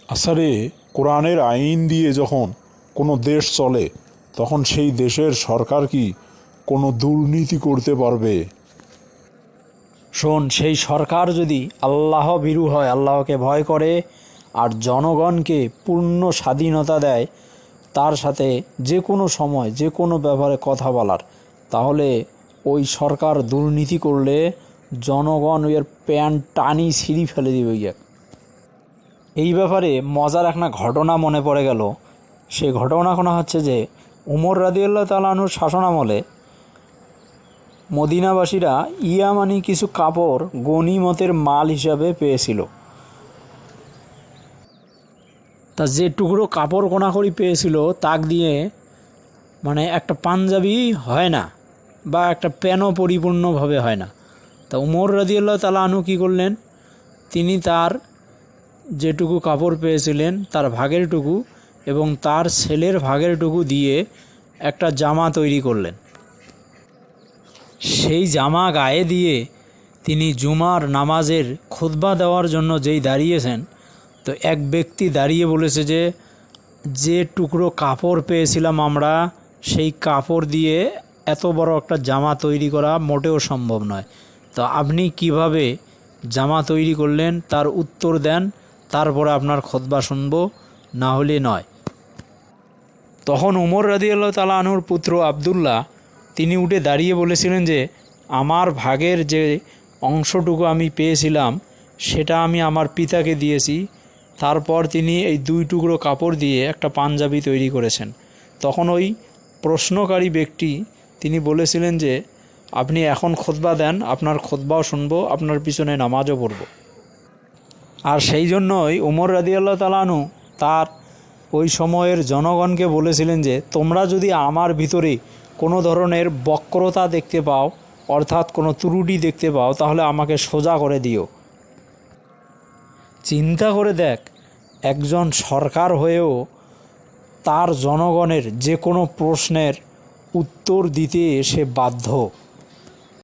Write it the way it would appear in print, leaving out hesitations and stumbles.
আসলে কোরআনের আইন দিয়ে যখন কোনো দেশ চলে তখন সেই দেশের সরকার কি কোনো দুর্নীতি করতে পারবে? শোন, সেই সরকার যদি আল্লাহ ভীরু হয়, আল্লাহকে ভয় করে আর জনগণকে পূর্ণ স্বাধীনতা দেয় তার সাথে যে কোনো সময় যে কোনো ব্যাপারে কথা বলার, তাহলে ওই সরকার দুর্নীতি করলে জনগণ এর প্যান্ট টানি ছিঁড়ি ফেলে দিবে গিয়ে। এই ব্যাপারে মজার একটা ঘটনা মনে পড়ে গেল। সেই ঘটনাখানা হচ্ছে যে উমর রাদিয়াল্লাহু তাআলা আনহুর শাসনামলে মদিনাবাসীরা ইয়ামানি কিছু কাপড় গনিমতের মাল হিসাবে পেয়েছিল। তা যে টুকরো কাপড় কোনাকড়ি পেয়েছিল তাক দিয়ে মানে একটা পাঞ্জাবি হয় না বা একটা প্যানও পরিপূর্ণভাবে হয় না। তা উমর রাদিয়াল্লাহু তাআলা আনহু কী করলেন, তিনি তার যেটুকু কাপড় পেয়েছিলেন তার ভাগের টুকু এবং তার ছেলের ভাগের টুকু দিয়ে একটা জামা তৈরি করলেন। সেই জামা গায়ে দিয়ে তিনি জুমার নামাজের খুতবা দেওয়ার জন্য যেই দাঁড়িয়েছেন, তো এক ব্যক্তি দাঁড়িয়ে বলেছে যে যে টুকরো কাপড় পেয়েছিলাম আমরা, সেই কাপড় দিয়ে এত বড় একটা জামা তৈরি করা মোটেও সম্ভব নয়। তো আপনি কিভাবে জামা তৈরি করলেন তার উত্তর দেন, তারপরে আপনার খুতবা শুনবো, না হলে নয়। তখন উমর রাদিয়াল্লাহু তাআলা আনহুর পুত্র আবদুল্লাহ তিনি উঠে দাঁড়িয়ে বলেছিলেন যে আমার ভাগের যে অংশটুকু আমি পেয়েছিলাম সেটা আমি আমার পিতাকে দিয়েছি। তারপর তিনি এই 2 টুকরো কাপড় দিয়ে একটা পাঞ্জাবি তৈরি করেছেন। তখন ওই প্রশ্নকারী ব্যক্তি তিনি বলেছিলেন যে আপনি এখন খুতবা দেন, আপনার খুতবাও শুনবো, আপনার পিছনে নামাজও পড়ব। আর সেই জন্যই উমর রাদিয়াল্লাহু তাআলা আনহু তার ওই সময়ের জনগণকে বলেছিলেন যে তোমরা যদি আমার ভিতরে কোনো ধরনের বক্রতা দেখতে পাও, অর্থাৎ কোনো ত্রুটি দেখতে পাও, তাহলে আমাকে সোজা করে দিও। চিন্তা করে দেখ, একজন সরকার হয়েও তার জনগণের যে কোনো প্রশ্নের উত্তর দিতে সে বাধ্য।